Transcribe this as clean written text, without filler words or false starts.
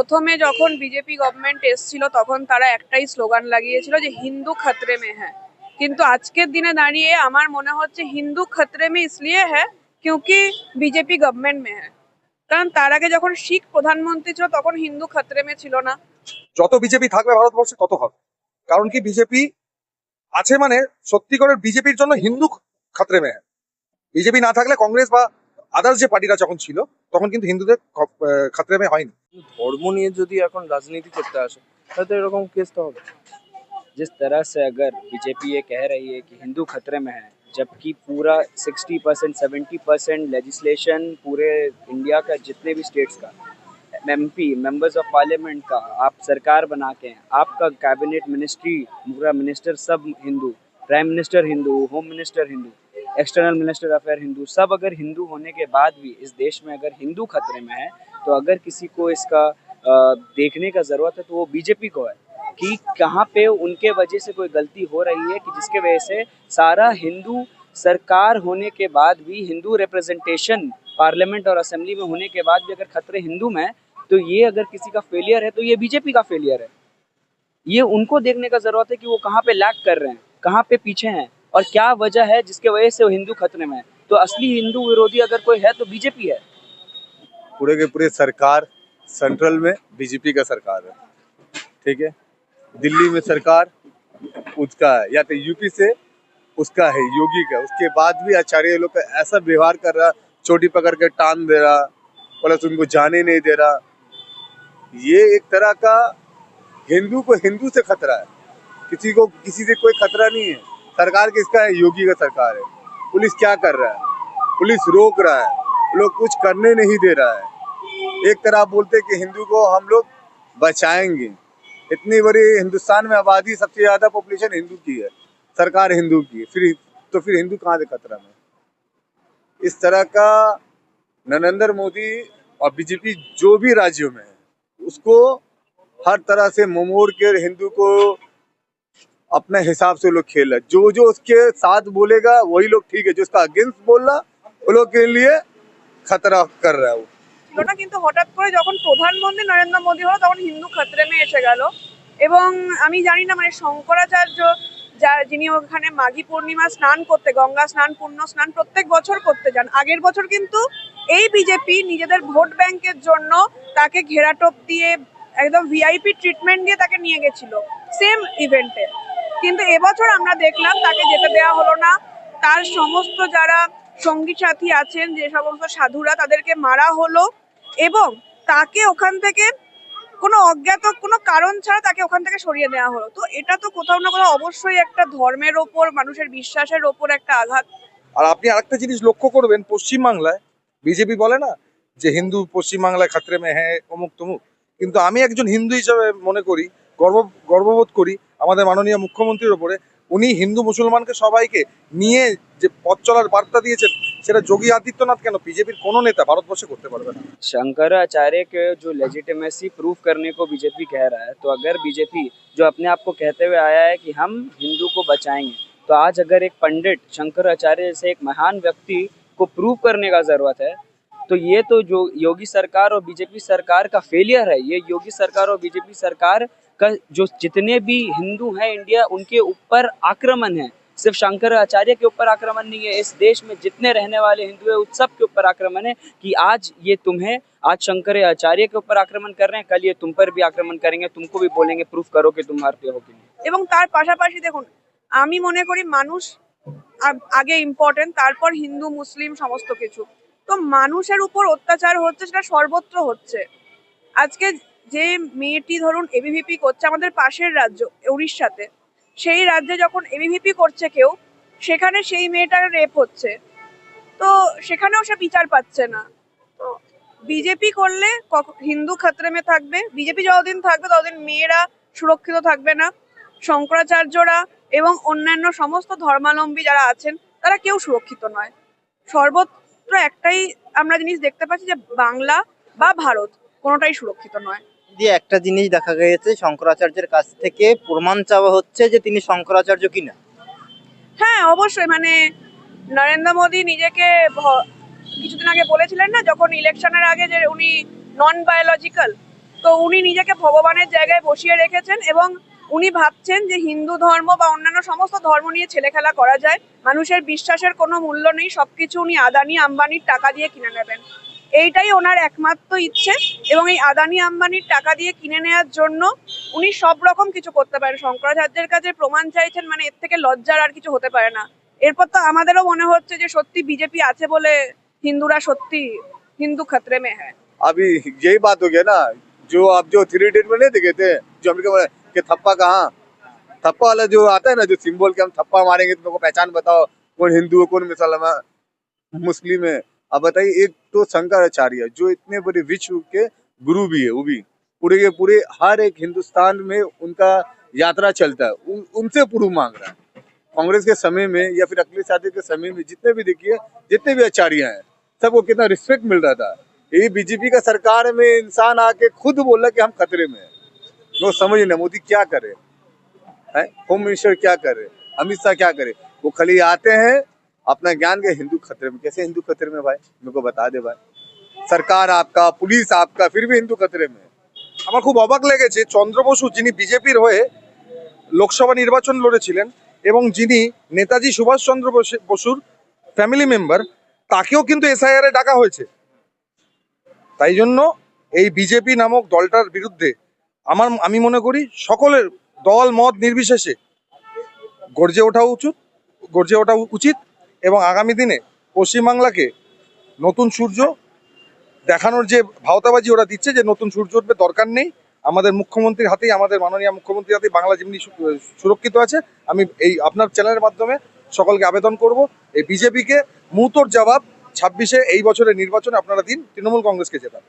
প্রথমে যখন BJP government এসেছিল তখন তারা একটাই স্লোগান লাগিয়েছিল যে হিন্দু খতরে মে হ্যায়। কিন্তু আজকের দিনে দাঁড়িয়ে আমার মনে হচ্ছে হিন্দু খতরে মে इसलिए है क्योंकि বিজেপি গভর্নমেন্ট মে হ্যায়। কারণ তার আগে যখন শিখ প্রধানমন্ত্রী ছিল তখন হিন্দু খতরে মে ছিল না। যত বিজেপি থাকবে ভারতবর্ষে তত হবে। কারণ কি, বিজেপি আছে মানে সত্যি করে বিজেপির জন্য হিন্দু খাতরে মে হ্যায়। বিজেপি না থাকলে কংগ্রেস বা আদার্স যে পার্টিরা যখন ছিল তখন কিন্তু হিন্দুদের খাতরে মে হয়নি। ধর্ম নিয়ে যদি এখন রাজনীতি করতে আসে তাহলে তো এরকম কেসটা হবে। जिस तरह से अगर बीजेपी ये कह रही है कि हिंदू खतरे में है, जबकि पूरा 60% 70% लेजिस्लेशन पूरे इंडिया का जितने भी स्टेट्स का एमपी मेंबर्स ऑफ पार्लियामेंट का आप सरकार बना के हैं, आपका कैबिनेट मिनिस्ट्री पूरा मिनिस्टर सब Hindu, prime minister Hindu, home minister Hindu, external minister affair Hindu, सब अगर हिंदू होने के बाद भी इस देश में अगर हिंदू खतरे में है तो अगर किसी को इसका देखने का ज़रूरत है तो वो बीजेपी को है कि कहाँ पे उनके वजह से कोई गलती हो रही है कि जिसके वजह से सारा हिंदू सरकार होने के बाद भी हिंदू रिप्रेजेंटेशन पार्लियामेंट और असेंबली में होने के बाद भी अगर खतरे हिंदू में है तो ये अगर किसी का फेलियर है तो ये बीजेपी का फेलियर है। ये उनको देखने का जरूरत है कि वो कहाँ पे लैग कर रहे हैं, कहाँ पे पीछे हैं और क्या वजह है जिसके वजह से वो हिंदू खतरे में है। तो असली हिंदू विरोधी अगर कोई है तो बीजेपी है। पूरे के पूरे सरकार सेंट्रल में बीजेपी का सरकार है, ठीक है। दिल्ली में सरकार उसका है, या तो यूपी से उसका है, योगी का। उसके बाद भी आचार्य लोग का ऐसा व्यवहार कर रहा, चोटी पकड़ के टान दे रहा, प्लस उनको जाने नहीं दे रहा। ये एक तरह का हिंदू को हिंदू से खतरा है, किसी को किसी से कोई खतरा नहीं है। सरकार किसका है? योगी का सरकार है। पुलिस क्या कर रहा है? पुलिस रोक रहा है, लोग कुछ करने नहीं दे रहा है। एक तरह बोलते कि हिंदू को हम लोग बचाएंगे। इतनी बड़ी हिंदुस्तान में आबादी, सबसे ज्यादा पॉपुलेशन हिंदू की है, सरकार हिंदू की है, फिर हिंदू कहाँ से खतरा में? इस तरह का नरेंद्र मोदी और बीजेपी जो भी राज्यों में है उसको हर तरह से मोमोड़ के हिंदू को अपने हिसाब से लोग खेल रहे। जो जो उसके साथ बोलेगा वही लोग ठीक है, जो उसका अगेंस्ट बोल रहा वो लोग के लिए खतरा कर रहा है वो। না, কিন্তু হঠাৎ করে যখন প্রধানমন্ত্রী নরেন্দ্র মোদী হলো তখন হিন্দু খতরে মে এসে গেল। এবং আমি জানি না মানে শঙ্করাচার্য যিনি ওখানে মাঘী পূর্ণিমা স্নান করতে, গঙ্গা স্নান পূর্ণ স্নান প্রত্যেক বছর করতে যান। আগের বছর কিন্তু এই বিজেপি নিজেদের ভোট ব্যাংকের জন্য তাকে ঘেরাটোপ দিয়ে একদম ভিআইপি ট্রিটমেন্ট দিয়ে তাকে নিয়ে গেছিল সেম ইভেন্টে। কিন্তু এবছর আমরা দেখলাম তাকে যেতে দেওয়া হলো না। তার সমস্ত যারা সঙ্গী সাথী আছেন, যে সমস্ত সাধুরা, তাদেরকে মারা হলো এবং তাকে ওখান থেকে কোনো অজ্ঞাত কোনো কারণ ছাড়া তাকে ওখান থেকে সরিয়ে নেওয়া হলো। তো এটা তো কোথাও না কোথাও অবশ্যই একটা ধর্মের ওপর, মানুষের বিশ্বাসের ওপর একটা আঘাত। আর আপনি আরেকটা জিনিস লক্ষ্য করবেন, পশ্চিমবাংলায় বিজেপি বলে না যে হিন্দু পশ্চিমবাংলায় খাতরে মে হ্যাঁ অমুক তমুক, কিন্তু আমি একজন হিন্দু হিসাবে মনে করি, গর্ববোধ করি আমাদের মাননীয় মুখ্যমন্ত্রীর ওপরে। উনি হিন্দু মুসলমানকে সবাইকে নিয়ে যে পথ চলার বার্তা দিয়েছেন সেটা যোগী আদিত্যনাথ কেন বিজেপির কোনো নেতা ভারতবর্ষে করতে পারবে না। शंकराचार्य के जो लेजिटिमेसी प्रूफ करने को बीजेपी कह रहा है, तो अगर बीजेपी जो अपने आप को कहते हुए आया है कि हम हिंदू को बचाएंगे, तो आज अगर एक पंडित शंकराचार्य जैसे एक महान व्यक्ति को प्रूव करने का जरूरत है, तो ये तो जो योगी सरकार और बीजेपी सरकार का फेलियर है। ये योगी सरकार और बीजेपी सरकार का जो जितने भी हिंदू हैं इंडिया, उनके ऊपर आक्रमण है। सिर्फ शंकराचार्य के ऊपर आक्रमण नहीं है, इस देश में जितने रहने वाले हिंदू हैं उन सब के ऊपर आक्रमण है कि आज ये तुम्हें, आज शंकराचार्य के ऊपर आक्रमण कर रहे हैं, कल ये तुम पर भी आक्रमण करेंगे, तुमको भी बोलेंगे प्रूफ करो कि तुम हारते हो कि नहीं। এবং তার পাশাপাশি দেখুন, আমি মনে করি মানুষ আগে ইম্পর্টেন্ট, তারপর হিন্দু মুসলিম সমস্ত কিছু। তো মানুষের উপর অত্যাচার হচ্ছে, সেটা সর্বত্র হচ্ছে। আজকে যে মেয়েটি ধরুন এবিভিপি করছে আমাদের পাশের রাজ্য উড়িষ্যাতে, সেই রাজ্যে যখন এবিভিপি করছে কেউ, সেখানে সেই মেয়েটার রেপ হচ্ছে, তো সেখানেও সে বিচার পাচ্ছে না। তো বিজেপি করলে হিন্দু খতরে মে থাকবে, বিজেপি যতদিন থাকবে ততদিন মেয়েরা সুরক্ষিত থাকবে না, শঙ্করাচার্যরা এবং অন্যান্য সমস্ত ধর্মাবলম্বী যারা আছেন তারা কেউ সুরক্ষিত নয়। সর্বত্র একটাই আমরা জিনিস দেখতে পাচ্ছি যে বাংলা বা ভারত কোনোটাই সুরক্ষিত নয়। যে একটা জিনিস দেখা গেছে, শঙ্করাচার্যের কাছ থেকে প্রমাণ চাওয়া হচ্ছে যে তিনি শঙ্করাচার্য কিনা। হ্যাঁ অবশ্যই, মানে নরেন্দ্র মোদী নিজেকে কিছুদিন আগে বলেছিলেন না, যখন ইলেকশনের আগে, যে উনি নন বায়োলজিক্যাল। তো উনি নিজেকে ভগবানের জায়গায় বসিয়ে রেখেছেন এবং উনি ভাবছেন যে হিন্দু ধর্ম বা অন্যান্য সমস্ত ধর্ম নিয়ে ছেলেখেলা করা যায়, মানুষের বিশ্বাসের কোনো মূল্য নেই, সবকিছু উনি আদানি আম্বানির টাকা দিয়ে কিনে নেবেন। এইটাই ওনার একমাত্র ইচ্ছে এবং এই আদানি আম্বানির টাকা দিয়ে কিনে নেওয়ার জন্য উনি সব রকম কিছু করতে পারেন। শঙ্করাচার্যের কাছে প্রমাণ চাইছেন, মানে এর থেকে লজ্জার আর কিছু হতে পারে না। এরপর তো আমাদেরও মনে হচ্ছে যে সত্যি বিজেপি আছে বলে হিন্দুরা সত্যি হিন্দু খতরে মে হ্যায়। अभी यही बात हो गया ना, जो आप जो 3 इडियट में नहीं देखे थे, जो अमेरिका में कि थप्पा कहाँ, थप्पा वाला जो आता है ना, जो सिंबल के हम थप्पा मारेंगे तो मेरे को पहचान बताओ कौन हिंदू है कौन मुस्लिम है। अब बताइए, एक तो शंकराचार्य जो इतने बड़े विश्व के गुरु भी है, वो भी पूरे के पूरे हर एक हिंदुस्तान में उनका यात्रा चलता है, उनसे प्रूफ मांग रहा है। कांग्रेस के समय में या फिर अखिलेश यादव के समय में जितने भी देखिए, जितने भी आचार्य हैं, सबको कितना रिस्पेक्ट मिल रहा था। ये बीजेपी का सरकार में इंसान आके खुद बोला कि हम खतरे में हैं। वो समझ नहीं मोदी क्या करे, है होम मिनिस्टर क्या करे, अमित शाह क्या करे। वो खाली आते हैं अपना ज्ञान के हिंदू खतरे में। कैसे हिंदू खतरे में भाई, मेरे को बता दे भाई। सरकार आपका, पुलिस आपका, फिर भी हिंदू खतरे में है। আমার খুব অবাক লেগেছে, চন্দ্র বসু যিনি বিজেপির হয়ে লোকসভা নির্বাচন লড়েছিলেন এবং যিনি নেতাজি সুভাষচন্দ্র বসুর ফ্যামিলি মেম্বার, তাকেও কিন্তু এসআইআর এ ডাকা হয়েছে। তাই জন্য এই বিজেপি নামক দলটার বিরুদ্ধে আমি মনে করি সকলের দল মত নির্বিশেষে গর্জে ওঠা উচিত এবং আগামী দিনে পশ্চিমবাংলাকে নতুন সূর্য দেখানোর যে ভাওতাবাজি ওরা দিচ্ছে, যে নতুন সূর্য উঠবে দরকার নেই, আমাদের মুখ্যমন্ত্রীর হাতেই, আমাদের মাননীয় মুখ্যমন্ত্রীর হাতেই বাংলা যেমনি সুরক্ষিত আছে। আমি এই আপনার চ্যানেলের মাধ্যমে সকলকে আবেদন করব, এই বিজেপিকে মুহূর্তর জবাব 26-এ এই বছরের নির্বাচনে আপনারা দিন, তৃণমূল কংগ্রেসকে জেতান।